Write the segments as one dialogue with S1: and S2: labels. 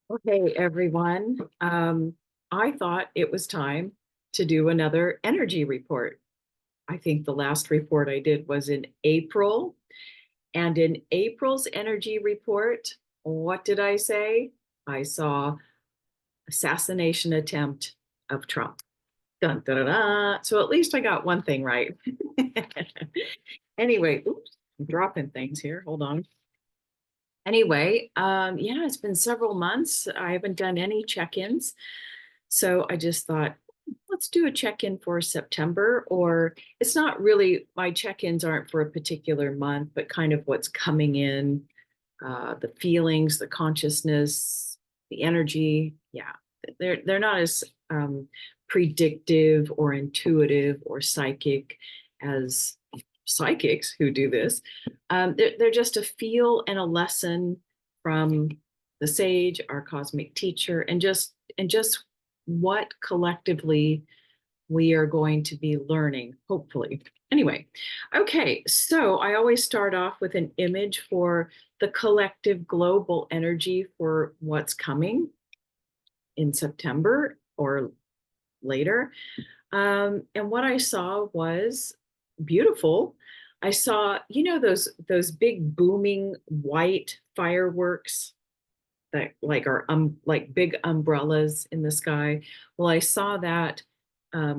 S1: Okay, everyone. I thought it was time to do another energy report. I think the last report I did was in April. And in April's energy report, what did I say? I saw assassination attempt of Trump. Dun, dun, dun, dun. So at least I got one thing right. Anyway, oops, I'm dropping things here. Hold on. Anyway, yeah, it's been several months. I haven't done any check-ins. So I just thought, let's do a check-in for September, or it's not really, my check-ins aren't for a particular month, but kind of what's coming in, the feelings, the consciousness, the energy. Yeah, they're not as predictive or intuitive or psychic as psychics who do this. They're just a feel and a lesson from the sage, our cosmic teacher, and just what collectively we are going to be learning, hopefully. Anyway, okay, so I always start off with an image for the collective global energy for what's coming in September or later. And what I saw was beautiful. I saw, those big booming white fireworks that like are like big umbrellas in the sky. Well, I saw that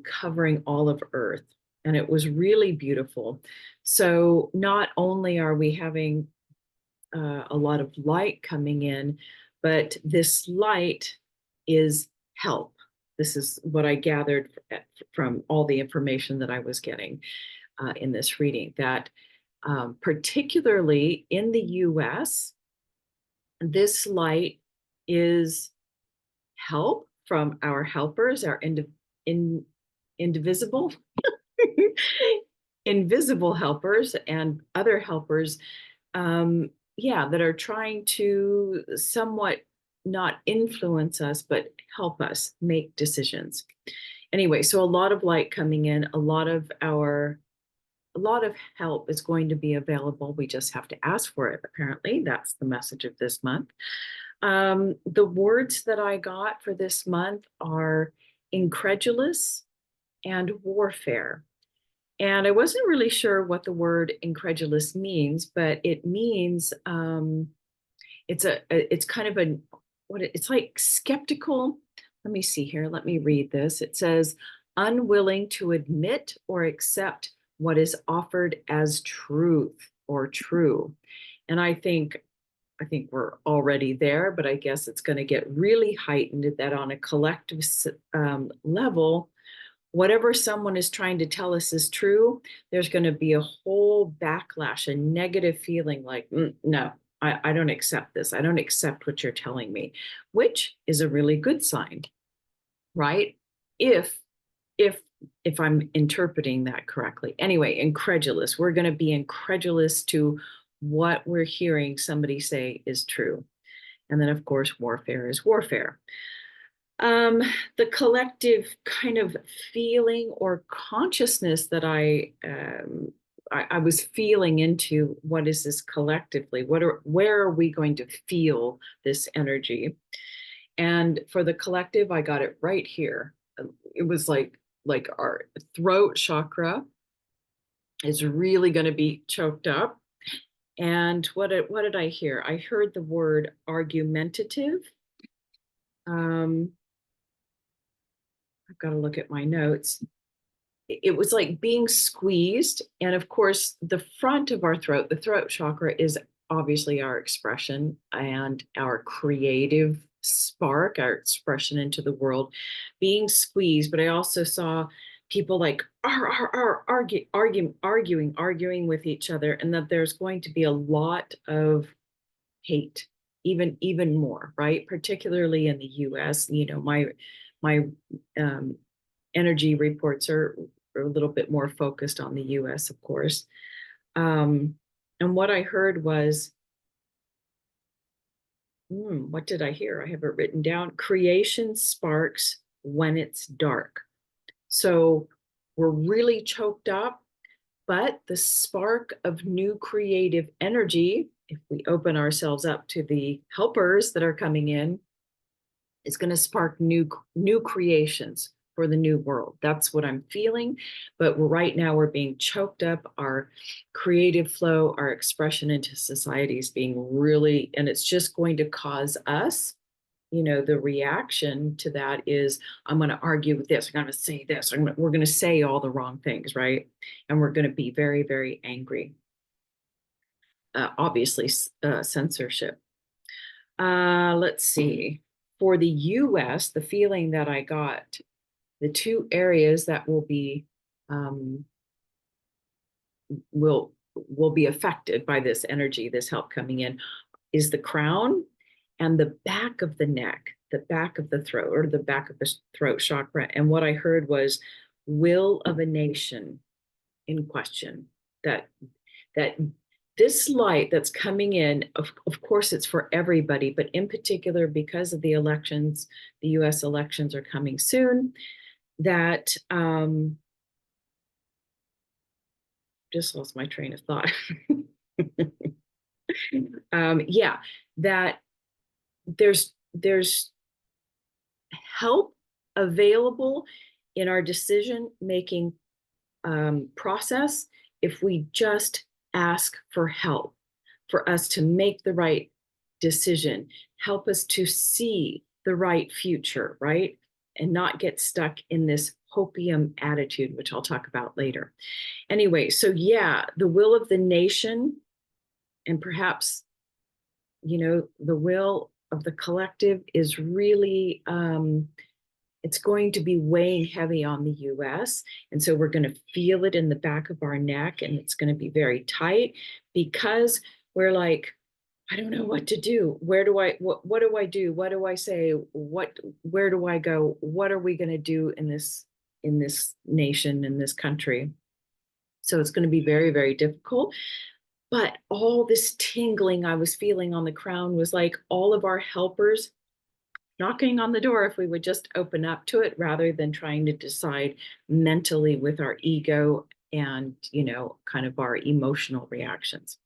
S1: covering all of Earth, and it was really beautiful. So not only are we having a lot of light coming in, but this light is help. This is what I gathered from all the information that I was getting in this reading, that particularly in the US, this light is help from our helpers, our indivisible, invisible helpers and other helpers, yeah, that are trying to somewhat not influence us, but help us make decisions. Anyway, so a lot of light coming in, a lot of help is going to be available. We just have to ask for it, apparently. That's the message of this month. The words that I got for this month are incredulous and warfare. And I wasn't really sure what the word incredulous means, but it means it's kind of a it's like skeptical. Let me see here. Let me read this. It says unwilling to admit or accept what is offered as truth or true. And I think we're already there, but I guess it's going to get really heightened that on a collective level, whatever someone is trying to tell us is true, there's going to be a whole backlash, a negative feeling like, no, I don't accept this. I don't accept what you're telling me, which is a really good sign, right? If if if I'm interpreting that correctly. Anyway, incredulous. We're going to be incredulous to what we're hearing somebody say is true. And then, of course, warfare is warfare. Um, the collective kind of feeling or consciousness that I was feeling into, what is this collectively? Where are we going to feel this energy? And for the collective, I got it right here. It was like our throat chakra is really going to be choked up. And what did I hear? I heard the word argumentative. Um, I've got to look at my notes. It was like being squeezed. And of course, the front of our throat, the throat chakra, is obviously our expression and our creative spark, our expression into the world, being squeezed. But I also saw people like arguing with each other, and that there's going to be a lot of hate, even more, right? Particularly in the US. My um, energy reports are a little bit more focused on the US, of course. Um, and what I heard was, what did I hear? I have it written down. Creation sparks when it's dark. So we're really choked up, but the spark of new creative energy, if we open ourselves up to the helpers that are coming in, It's going to spark new creations for the new world. That's what I'm feeling. But right now we're being choked up. Our creative flow, our expression into society is being really, and it's just going to cause us, the reaction to that is, I'm going to argue with this. I'm going to say this. We're going to say all the wrong things, right? And we're going to be very, very angry. Obviously, censorship. Let's see. For the US, the feeling that I got, the two areas that um, will be affected by this energy, this help coming in, is the crown and the back of the neck, the back of the throat, or the back of the throat chakra. And what I heard was will of a nation in question. That this light that's coming in, of course, it's for everybody, but in particular, because of the elections, the US elections are coming soon, that just lost my train of thought. Yeah, that there's help available in our decision making process if we just ask for help, for us to make the right decision, help us to see the right future, right? And not get stuck in this hopium attitude, which I'll talk about later. Anyway, so yeah, the will of the nation, and perhaps, the will of the collective is really it's going to be weighing heavy on the US. And so we're going to feel it in the back of our neck, and it's going to be very tight because we're like, I don't know what to do. What do I do? What do I say? Where do I go? What are we going to do in this nation, in this country? So it's going to be very, very difficult. But all this tingling I was feeling on the crown was like all of our helpers knocking on the door if we would just open up to it rather than trying to decide mentally with our ego and, kind of our emotional reactions.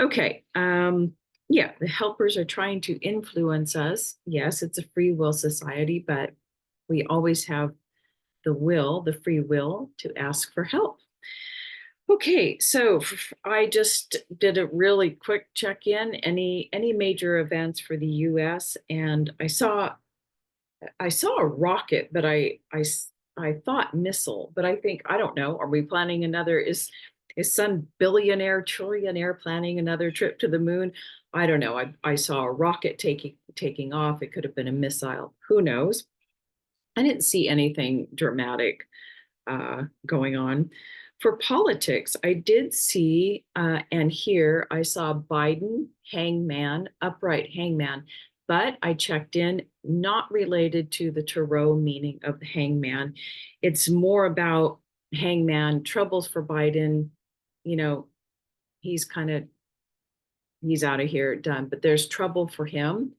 S1: Okay. Yeah, the helpers are trying to influence us. Yes, it's a free will society, but we always have the free will to ask for help. Okay, so I just did a really quick check-in. Any major events for the U.S. and I saw a rocket, but I thought missile, but I don't know. Are we planning another? Is some billionaire, trillionaire planning another trip to the moon? I don't know. I saw a rocket taking off. It could have been a missile. Who knows? I didn't see anything dramatic going on. For politics, I did see and hear, I saw Biden, hangman, upright hangman, but I checked in, not related to the tarot meaning of the hangman. It's more about hangman, troubles for Biden. You know, he's he's out of here, done, but there's trouble for him.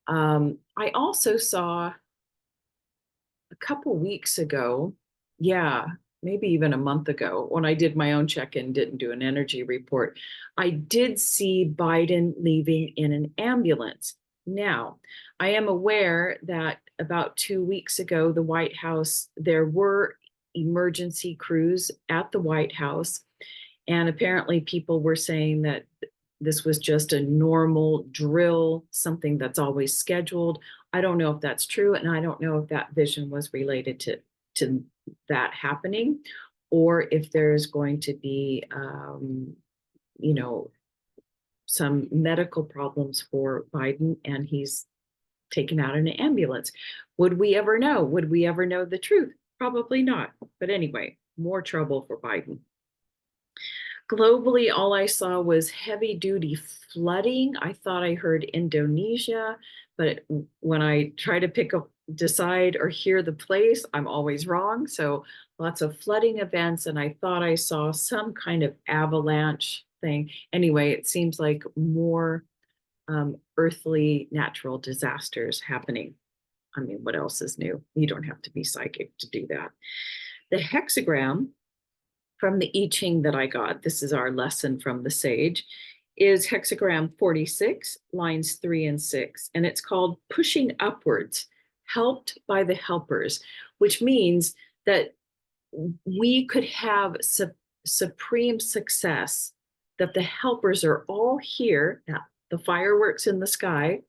S1: I also saw a couple weeks ago, yeah, maybe even a month ago, when I did my own check-in, didn't do an energy report, I did see Biden leaving in an ambulance. Now, I am aware that about 2 weeks ago, the White House, there were emergency crews at the White House, and apparently people were saying that this was just a normal drill, something that's always scheduled. I don't know if that's true, and I don't know if that vision was related to that happening, or if there's going to be, you know, some medical problems for Biden, and he's taken out in an ambulance. Would we ever know? Would we ever know the truth? Probably not. But anyway, more trouble for Biden. Globally, all I saw was heavy duty flooding. I thought I heard Indonesia, but when I try to decide or hear the place, I'm always wrong. So lots of flooding events, and I thought I saw some kind of avalanche thing. Anyway, it seems like more earthly natural disasters happening. I mean, what else is new? You don't have to be psychic to do that. The hexagram from the I Ching that I got, this is our lesson from the sage, is hexagram 46, lines 3 and 6, and it's called Pushing Upwards, Helped by the Helpers, which means that we could have supreme success, that the helpers are all here, the fireworks in the sky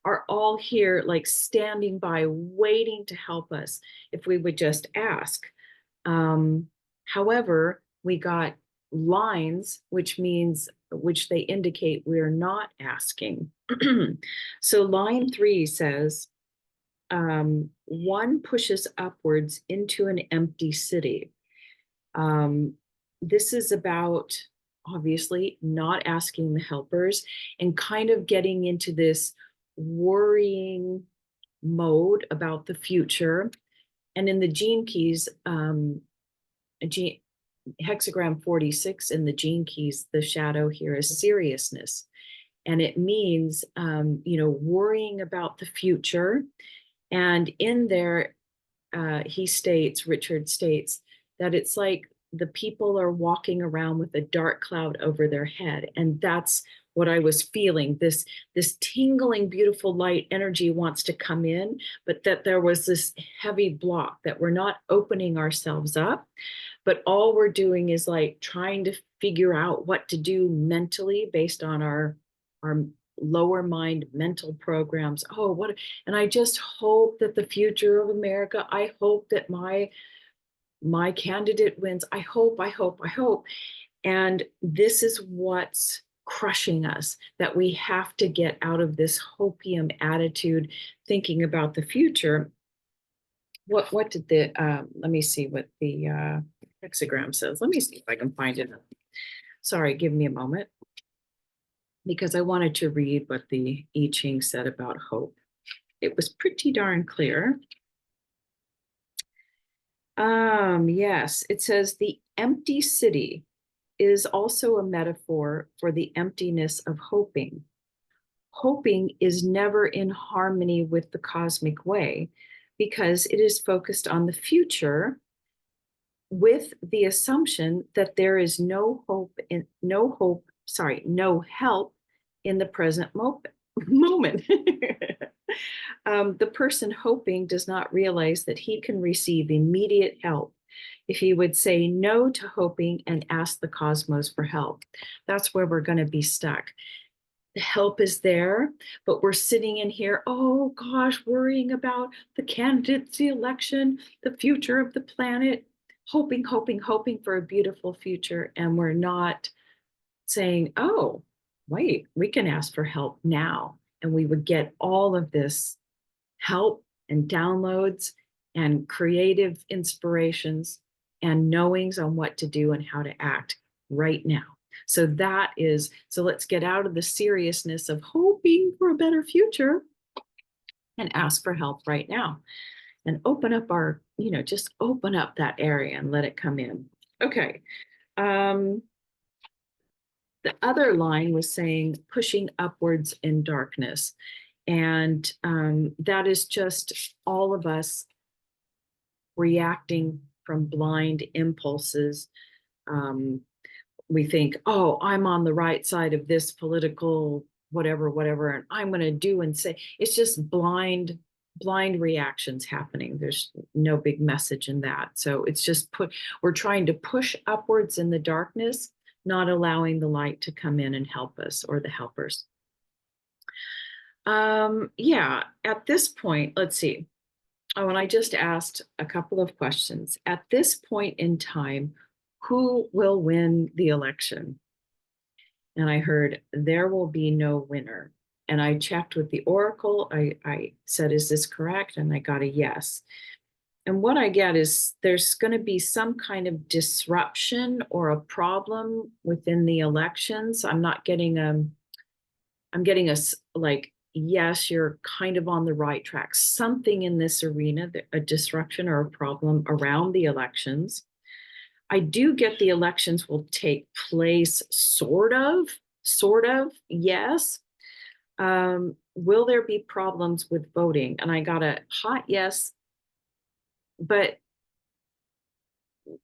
S1: are all here, like standing by, waiting to help us if we would just ask. However, we got lines, which they indicate we're not asking. So line 3 says, one pushes upwards into an empty city. This is about obviously not asking the helpers and kind of getting into this worrying mode about the future. And in the gene keys, hexagram 46 in the gene keys, the shadow here is seriousness. And it means, worrying about the future. And in there, Richard states that it's like the people are walking around with a dark cloud over their head. And that's what I was feeling. This tingling, beautiful light energy wants to come in, but that there was this heavy block, that we're not opening ourselves up, but all we're doing is like trying to figure out what to do mentally based on our lower mind mental programs. And I just hope that the future of America, I hope that my candidate wins. I hope. And this is what's crushing us, that we have to get out of this hopium attitude, thinking about the future. What did let me see what the hexagram says. Let me see if I can find it. Sorry, give me a moment, because I wanted to read what the I Ching said about hope. It was pretty darn clear. Yes, it says the empty city is also a metaphor for the emptiness of hoping. Hoping is never in harmony with the cosmic way, because it is focused on the future with the assumption that there is no help in the present moment. The person hoping does not realize that he can receive immediate help if he would say no to hoping and ask the cosmos for help. That's where we're going to be stuck. The help is there, but we're sitting in here, oh gosh, worrying about the candidates, the election, the future of the planet, hoping for a beautiful future. And we're not saying, oh, wait, we can ask for help now. And we would get all of this help and downloads and creative inspirations and knowings on what to do and how to act right now. So let's get out of the seriousness of hoping for a better future and ask for help right now, and open up just open up that area and let it come in. Okay. The other line was saying pushing upwards in darkness. And that is just all of us reacting from blind impulses. We think, oh, I'm on the right side of this political whatever, and I'm going to do and say. It's just blind reactions happening. There's no big message in that. So it's just we're trying to push upwards in the darkness, not allowing the light to come in and help us, or the helpers. At this point, let's see. Oh, and I just asked a couple of questions. At this point in time, who will win the election? And I heard there will be no winner. And I checked with the oracle. I said, is this correct? And I got a yes. And what I get is there's going to be some kind of disruption or a problem within the elections. I'm getting like, yes, you're kind of on the right track. Something in this arena, a disruption or a problem around the elections. I do get the elections will take place, sort of, yes. Will there be problems with voting? And I got a hot yes, but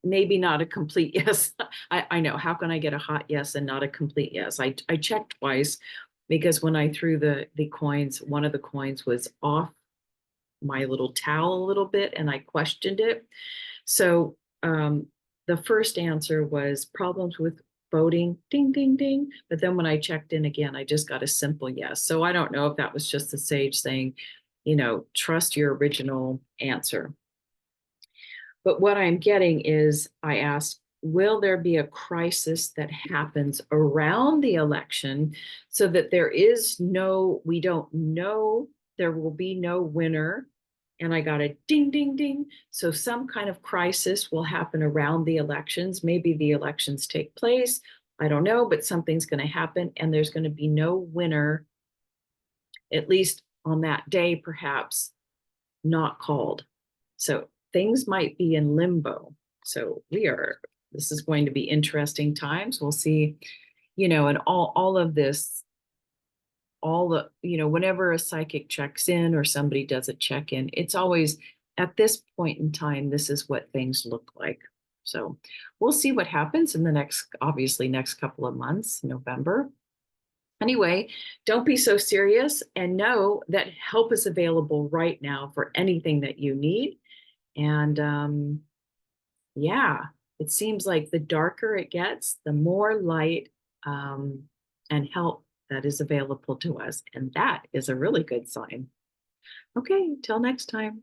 S1: maybe not a complete yes. I know. How can I get a hot yes and not a complete yes? I checked twice because when I threw the coins, one of the coins was off my little towel a little bit and I questioned it. So the first answer was problems with voting, ding, ding, ding. But then when I checked in again, I just got a simple yes. So I don't know if that was just the sage saying, trust your original answer. But what I'm getting is I asked, will there be a crisis that happens around the election so that we don't know, there will be no winner? And I got a ding, ding, ding. So some kind of crisis will happen around the elections. Maybe the elections take place. I don't know, but something's going to happen and there's going to be no winner, at least on that day, perhaps not called. So things might be in limbo. So this is going to be interesting times. We'll see, and all of this, whenever a psychic checks in or somebody does a check in, it's always at this point in time, this is what things look like. So we'll see what happens in the next couple of months, November. Anyway, don't be so serious and know that help is available right now for anything that you need. And yeah, it seems like the darker it gets, the more light and help that is available to us. And that is a really good sign. Okay, till next time.